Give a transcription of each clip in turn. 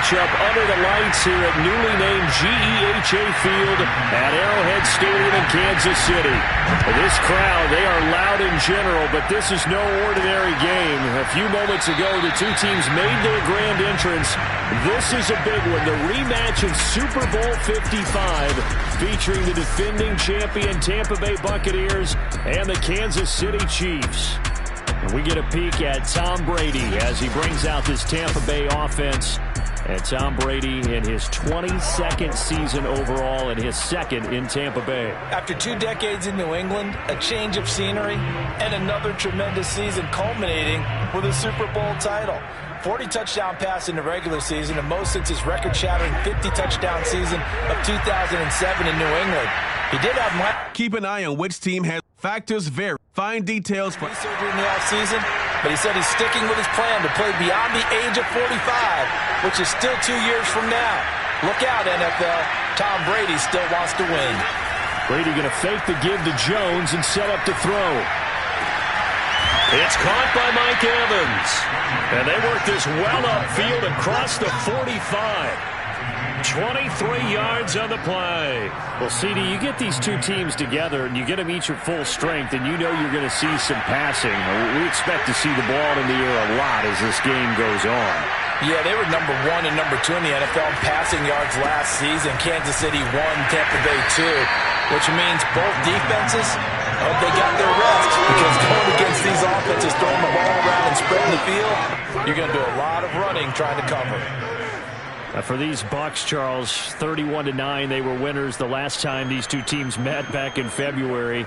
matchup under the lights here at newly named GEHA Field at Arrowhead Stadium in Kansas City. This crowd, they are loud in general, but this is no ordinary game. A few moments ago, the two teams made their grand entrance. This is a big one, the rematch of Super Bowl 55, featuring the defending champion Tampa Bay Buccaneers and the Kansas City Chiefs. And we get a peek at Tom Brady as he brings out this Tampa Bay offense. And Tom Brady in his 22nd season overall and his second in Tampa Bay. After 2 decades in New England, a change of scenery, and another tremendous season culminating with a Super Bowl title. 40 touchdown pass in the regular season, and most since his record-shattering 50-touchdown season of 2007 in New England. He did have one. Keep an eye on which team has factors vary. Find details for surgery in the offseason, but he said he's sticking with his plan to play beyond the age of 45, which is still 2 years from now. Look out, NFL. Tom Brady still wants to win. Brady going to fake the give to Jones and set up to throw. It's caught by Mike Evans. And they work this well upfield across the 45. 23 yards on the play. Well, CD, you get these two teams together and you get them each at full strength, and you know you're going to see some passing. We expect to see the ball in the air a lot as this game goes on. Yeah, they were number 1 and number 2 in the NFL in passing yards last season. Kansas City 1, Tampa Bay 2, which means both defenses, they got their rest, because going against these offenses, throwing the ball around and spreading the field, you're going to do a lot of running trying to cover. For these Bucs, Charles, 31-9, they were winners the last time these two teams met back in February.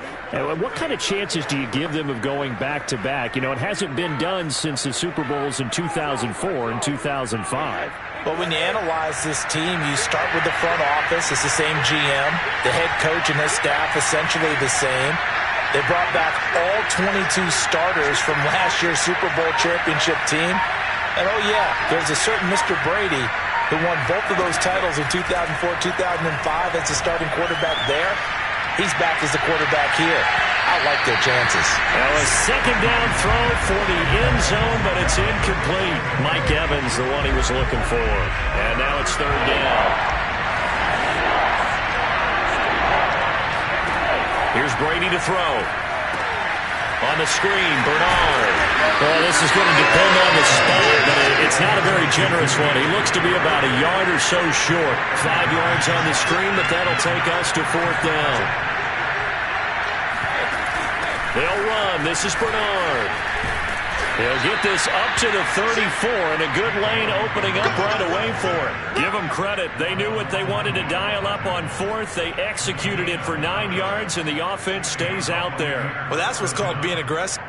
What kind of chances do you give them of going back-to-back? You know, it hasn't been done since the Super Bowls in 2004 and 2005. But when you analyze this team, you start with the front office. It's the same GM. The head coach and his staff essentially the same. They brought back all 22 starters from last year's Super Bowl championship team. And, oh, yeah, there's a certain Mr. Brady who won both of those titles in 2004, 2005 as the starting quarterback there. He's back as the quarterback here. I like their chances. Well, a second down throw for the end zone, but it's incomplete. Mike Evans, the one he was looking for. And now it's third down. Here's Brady to throw. On the screen, Bernard. Well, this is going to depend on the spot, but it's not a very generous one. He looks to be about a yard or so short. 5 yards on the screen, but that'll take us to fourth down. They'll run. This is Bernard. They'll get this up to the 34, and a good lane opening up right away for him. Give them credit. They knew what they wanted to dial up on fourth. They executed it for 9 yards, and the offense stays out there. Well, that's what's called being aggressive.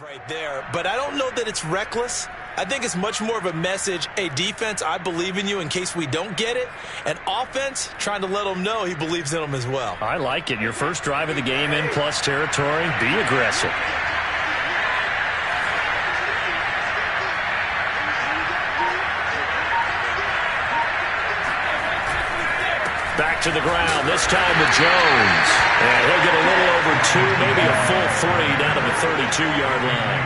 Right there, but I don't know that it's reckless. I think it's much more of a message, hey, defense, I believe in you in case we don't get it. And offense, trying to let him know he believes in them as well. I like it. Your first drive of the game in plus territory, be aggressive. Back to the ground, this time with Jones. And he'll get a little over 2, maybe a full 3 down to the 32-yard line.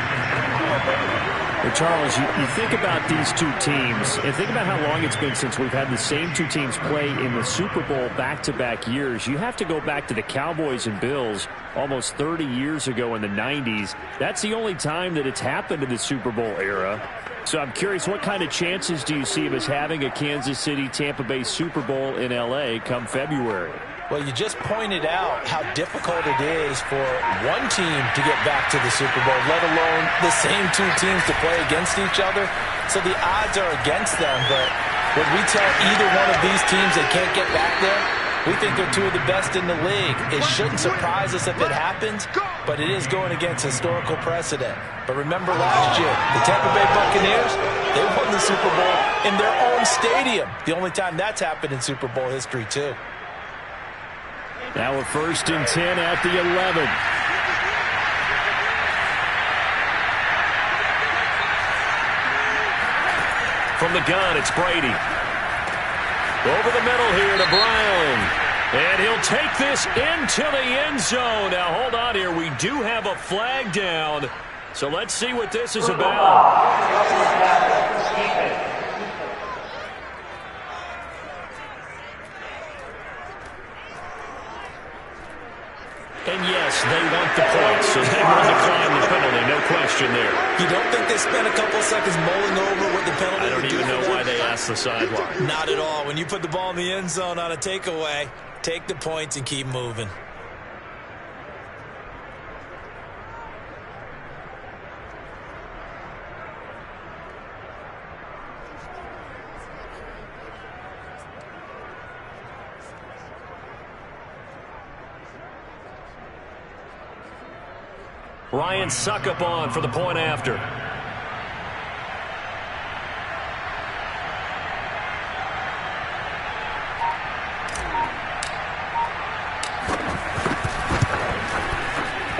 Well, Charles, you think about these two teams, and think about how long it's been since we've had the same two teams play in the Super Bowl back-to-back years. You have to go back to the Cowboys and Bills almost 30 years ago in the 90s. That's the only time that it's happened in the Super Bowl era. So I'm curious, what kind of chances do you see of us having a Kansas City-Tampa Bay Super Bowl in L.A. come February? Well, you just pointed out how difficult it is for one team to get back to the Super Bowl, let alone the same two teams to play against each other. So the odds are against them, but when we tell either one of these teams they can't get back there, we think they're two of the best in the league. It shouldn't surprise us if it happens, but it is going against historical precedent. But remember last year, the Tampa Bay Buccaneers, they won the Super Bowl in their own stadium. The only time that's happened in Super Bowl history, too. Now a 1st and 10 at the 11. From the gun, it's Brady. Over the middle here to Brown. And he'll take this into the end zone. Now, hold on here. We do have a flag down. So let's see what this is about. And yes, they want the points, so they will decline the penalty, no question there. You don't think they spent a couple seconds mulling over what the penalty I don't even know why they asked the sideline. Not at all. When you put the ball in the end zone on a takeaway, take the points and keep moving. Ryan Suckup on for the point after.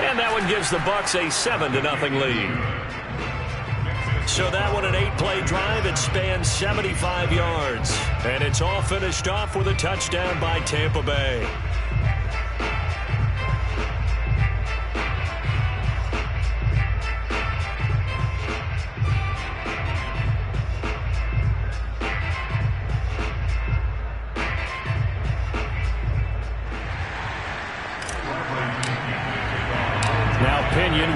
And that one gives the Bucs a 7-0 lead. So that one, an 8-play drive. It spans 75 yards. And it's all finished off with a touchdown by Tampa Bay.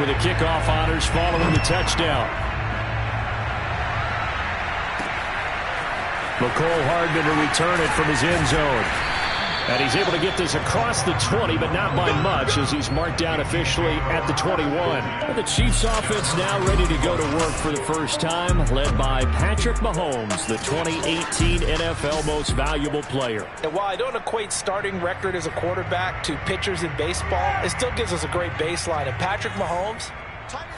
With the kickoff honors following the touchdown. McCole Hardman to return it from his end zone. And he's able to get this across the 20, but not by much, as he's marked down officially at the 21. And the Chiefs offense now ready to go to work for the first time, led by Patrick Mahomes, the 2018 NFL Most Valuable Player. And while I don't equate starting record as a quarterback to pitchers in baseball, it still gives us a great baseline. And Patrick Mahomes,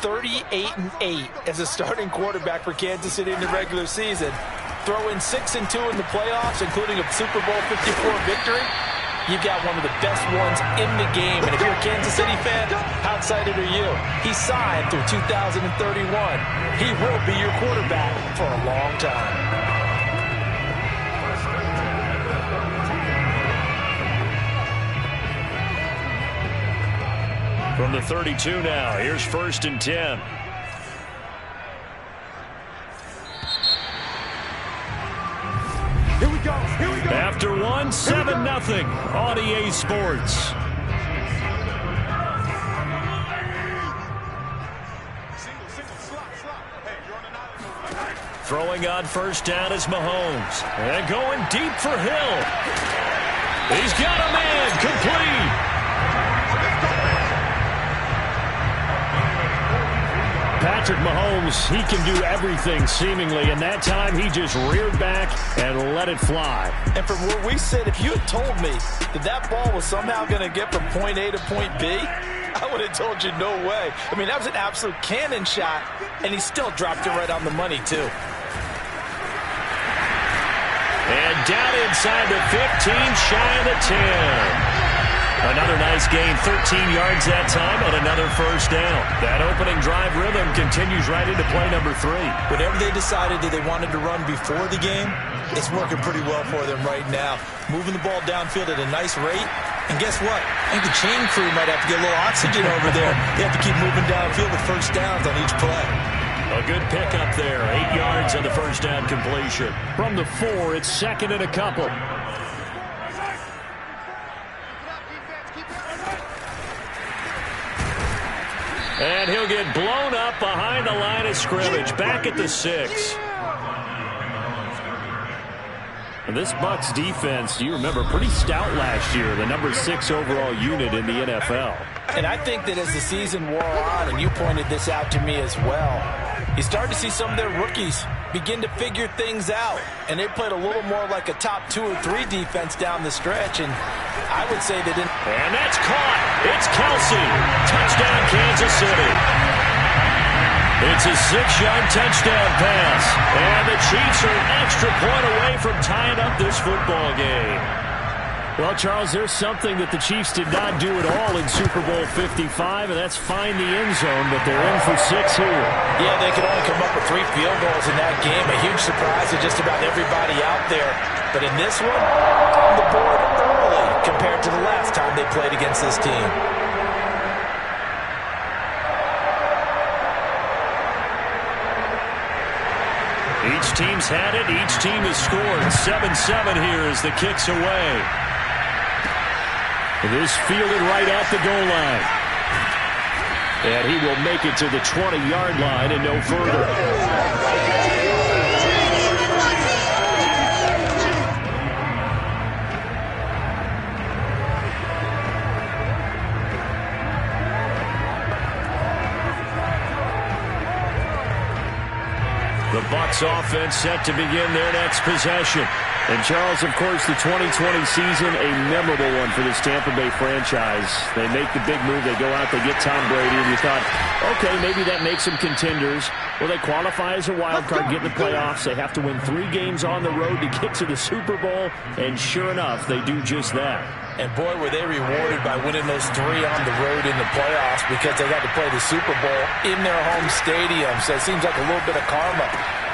38-8 as a starting quarterback for Kansas City in the regular season. Throw in 6-2 in the playoffs, including a Super Bowl 54 victory. You've got one of the best ones in the game. And if you're a Kansas City fan, how excited are you? He signed through 2031. He will be your quarterback for a long time. From the 32 now, here's 1st and 10. Here we go. Here we go. After one, 7-0 on EA Sports. Throwing on 1st down is Mahomes. And going deep for Hill. He's got a man complete. Patrick Mahomes, he can do everything seemingly, and that time he just reared back and let it fly. And from where we sit, if you had told me that that ball was somehow going to get from point A to point B, I would have told you no way. I mean, that was an absolute cannon shot, and he still dropped it right on the money, too. And down inside the 15, shy of the 10. Another nice gain, 13 yards that time, and another first down. That opening drive rhythm continues right into play number 3. Whatever they decided that they wanted to run before the game, it's working pretty well for them right now. Moving the ball downfield at a nice rate. And guess what? I think the chain crew might have to get a little oxygen over there. They have to keep moving downfield with first downs on each play. A good pickup there, 8 yards on the first down completion. From the 4, it's second and a couple. And he'll get blown up behind the line of scrimmage, back at the 6. And this Bucs defense, you remember, pretty stout last year, the number 6 overall unit in the NFL. And I think that as the season wore on, and you pointed this out to me as well, you started to see some of their rookies begin to figure things out. And they played a little more like a top 2 or 3 defense down the stretch. And I would say that And that's caught. It's Kelsey. Touchdown, Kansas City. It's a 6-yard touchdown pass. And the Chiefs are an extra point away from tying up this football game. Well, Charles, there's something that the Chiefs did not do at all in Super Bowl 55, and that's find the end zone, but they're in for 6 here. Yeah, they could only come up with 3 field goals in that game. A huge surprise to just about everybody out there. But in this one, on the board early compared to the last time they played against this team. Each team's had it. Each team has scored. 7-7 here as the kick's away. This fielded right at the goal line. And he will make it to the 20-yard line and no further. The Bucs offense set to begin their next possession. And Charles, of course, the 2020 season, a memorable one for this Tampa Bay franchise. They make the big move. They go out, they get Tom Brady, and you thought, okay, maybe that makes them contenders. Well, they qualify as a wild card, get in the playoffs. They have to win 3 games on the road to get to the Super Bowl, and sure enough, they do just that. And boy, were they rewarded by winning those 3 on the road in the playoffs because they got to play the Super Bowl in their home stadium. So it seems like a little bit of karma.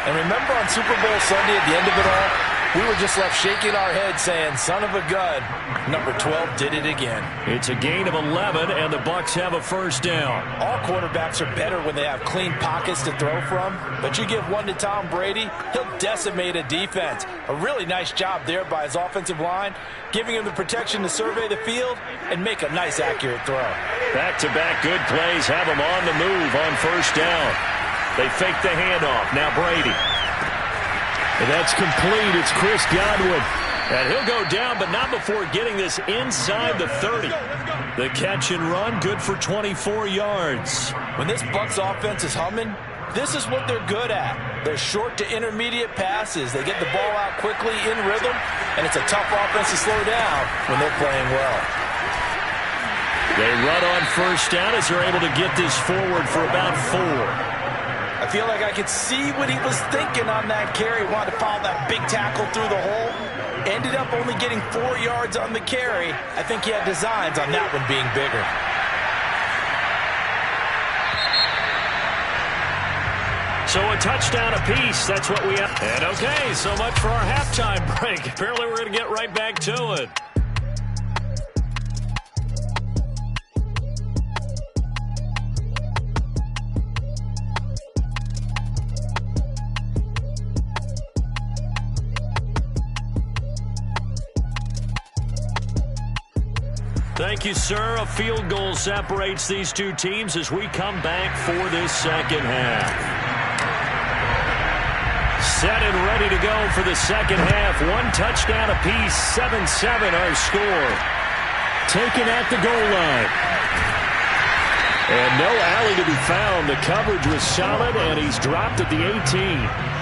And remember on Super Bowl Sunday at the end of it all, we were just left shaking our heads saying, son of a gun, number 12 did it again. It's a gain of 11, and the Bucs have a first down. All quarterbacks are better when they have clean pockets to throw from, but you give one to Tom Brady, he'll decimate a defense. A really nice job there by his offensive line, giving him the protection to survey the field and make a nice, accurate throw. Back-to-back good plays have him on the move on first down. They fake the handoff. Now Brady. And that's complete. It's Chris Godwin. And he'll go down, but not before getting this inside the 30. The catch and run, good for 24 yards. When this Bucs offense is humming, this is what they're good at. They're short to intermediate passes. They get the ball out quickly in rhythm, and it's a tough offense to slow down when they're playing well. They run on first down as they're able to get this forward for about 4. I feel like I could see what he was thinking on that carry. Wanted to follow that big tackle through the hole. Ended up only getting 4 yards on the carry. I think he had designs on that one being bigger. So a touchdown apiece, that's what we have. And okay, so much for our halftime break. Apparently we're going to get right back to it. Thank you, sir. A field goal separates these 2 teams as we come back for this second half. Set and ready to go for the second half. 1 touchdown apiece, 7-7 our score. Taken at the goal line. And no alley to be found. The coverage was solid, and he's dropped at the 18.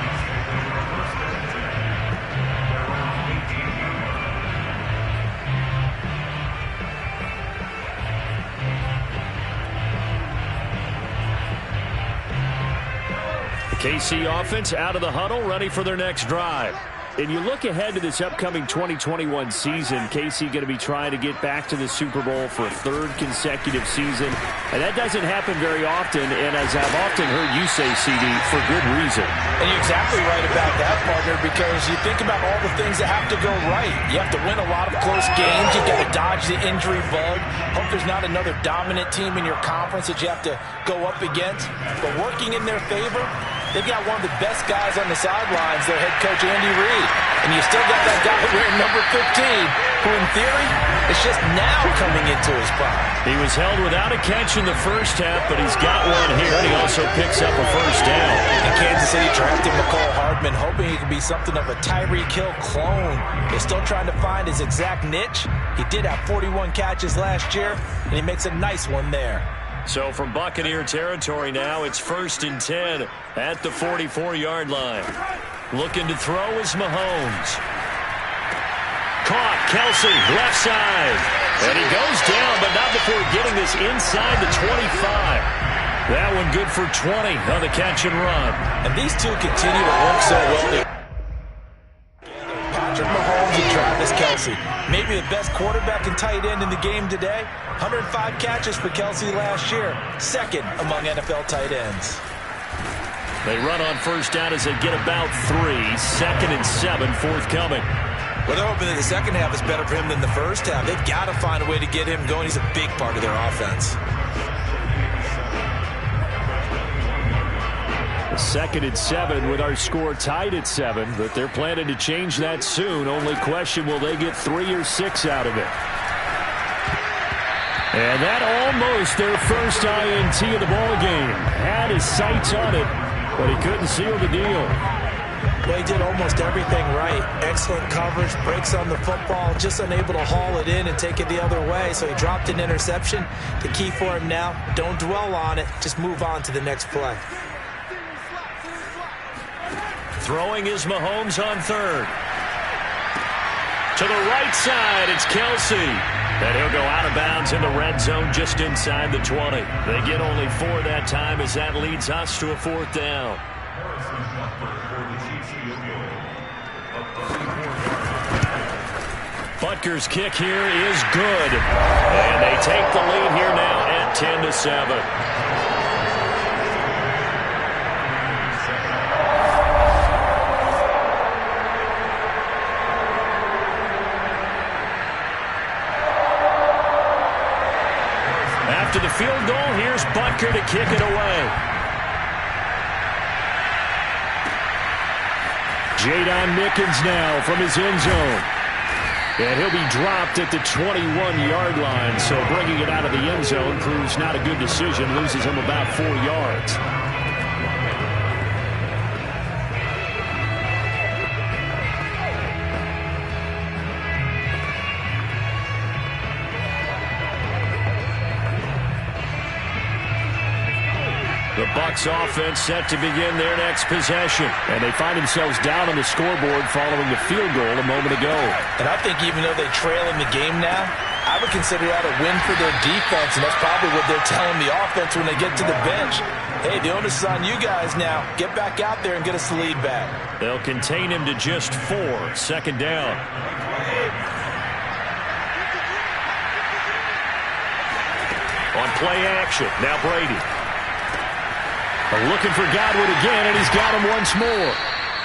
KC offense out of the huddle, ready for their next drive. And you look ahead to this upcoming 2021 season, KC going to be trying to get back to the Super Bowl for a third consecutive season. And that doesn't happen very often, and as I've often heard you say, CD, for good reason. And you're exactly right about that, partner, because you think about all the things that have to go right. You have to win a lot of close games. You've got to dodge the injury bug. Hope there's not another dominant team in your conference that you have to go up against. But working in their favor, they've got one of the best guys on the sidelines, their head coach, Andy Reid. And you still got that guy wearing number 15, who in theory is just now coming into his prime. He was held without a catch in the first half, but he's got one here, and he also picks up a first down. And Kansas City drafted McCole Hardman, hoping he could be something of a Tyreek Hill clone. They're still trying to find his exact niche. He did have 41 catches last year, and he makes a nice one there. So from Buccaneer territory now, it's 1st and 10 at the 44-yard line. Looking to throw is Mahomes. Caught, Kelsey, left side. And he goes down, but not before getting this inside the 25. That one good for 20 on the catch and run. And these two continue to work so well together. Patrick Mahomes and Travis Kelsey. Maybe the best quarterback and tight end in the game today. 105 catches for Kelsey last year. Second among NFL tight ends. They run on first down as they get about 3. 2nd and 7 forthcoming. Well, they're hoping that the second half is better for him than the first half. They've got to find a way to get him going. He's a big part of their offense. 2nd and 7 with our score tied at 7, but they're planning to change that soon. Only question, will they get 3 or 6 out of it? And that almost their first INT of the ballgame. Had his sights on it, but he couldn't seal the deal. Well, he did almost everything right. Excellent coverage, breaks on the football, just unable to haul it in and take it the other way. So he dropped an interception. The key for him now, don't dwell on it. Just move on to the next play. Throwing is Mahomes on 3rd. To the right side, it's Kelsey. And he'll go out of bounds in the red zone just inside the 20. They get only 4 that time as that leads us to a 4th down. Butker's kick here is good. And they take the lead here now at 10-7. After the field goal, here's Butker to kick it away. Jadon Mickens now from his end zone. And he'll be dropped at the 21-yard line. So bringing it out of the end zone proves not a good decision. Loses him about 4 yards. The Bucs offense set to begin their next possession. And they find themselves down on the scoreboard following the field goal a moment ago. And I think even though they trail in the game now, I would consider that a win for their defense. And that's probably what they're telling the offense when they get to the bench. Hey, the onus is on you guys now. Get back out there and get us the lead back. They'll contain him to just 4. 2nd down. On play action, now Brady. Looking for Godwin again, and he's got him once more.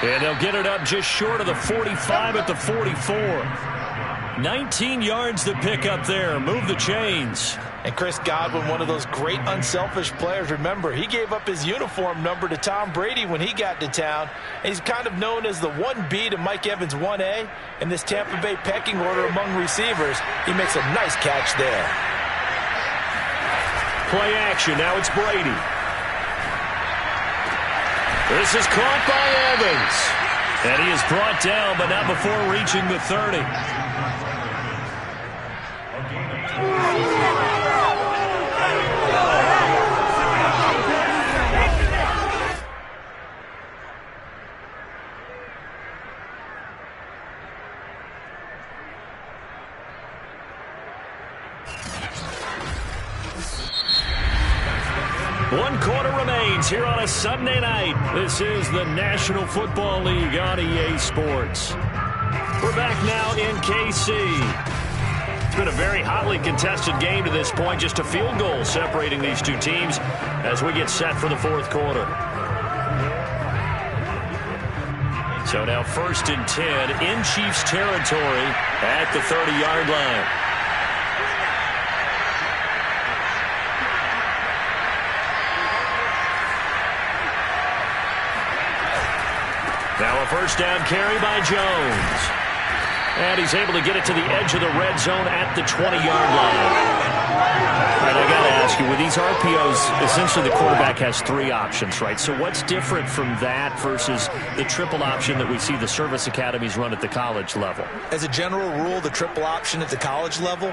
And they'll get it up just short of the 45 at the 44. 19 yards to pick up there. Move the chains. And Chris Godwin, one of those great unselfish players. Remember, he gave up his uniform number to Tom Brady when he got to town. And he's kind of known as the 1B to Mike Evans 1A in this Tampa Bay pecking order among receivers. He makes a nice catch there. Play action. Now it's Brady. This is caught by Evans. And he is brought down, but not before reaching the 30. 1 quarter remains here on a Sunday night. This is the National Football League on EA Sports. We're back now in KC. It's been a very hotly contested game to this point. Just a field goal separating these two teams as we get set for the 4th quarter. So now 1st and 10 in Chiefs territory at the 30-yard line. Now a 1st down carry by Jones. And he's able to get it to the edge of the red zone at the 20-yard line. And I got to ask you, with these RPOs, essentially the quarterback has 3 options, right? So what's different from that versus the triple option that we see the service academies run at the college level? As a general rule, the triple option at the college level,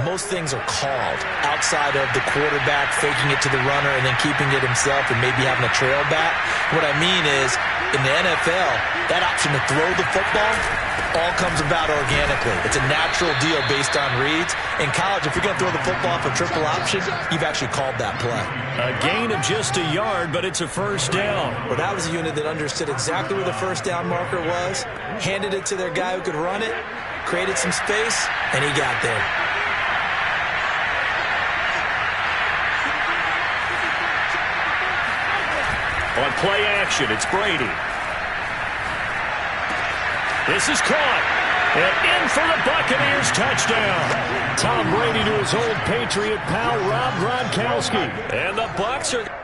most things are called outside of the quarterback faking it to the runner and then keeping it himself and maybe having a trail back. What I mean is, in the NFL, that option to throw the football all comes about organically. It's a natural deal based on reads. In college, if you're going to throw the football for triple option, you've actually called that play. A gain of just a yard, but it's a 1st down. Well, that was a unit that understood exactly where the 1st down marker was, handed it to their guy who could run it, created some space, and he got there. On play action, it's Brady. This is caught. And in for the Buccaneers touchdown. Tom Brady to his old Patriot pal, Rob Gronkowski. And the Bucs are...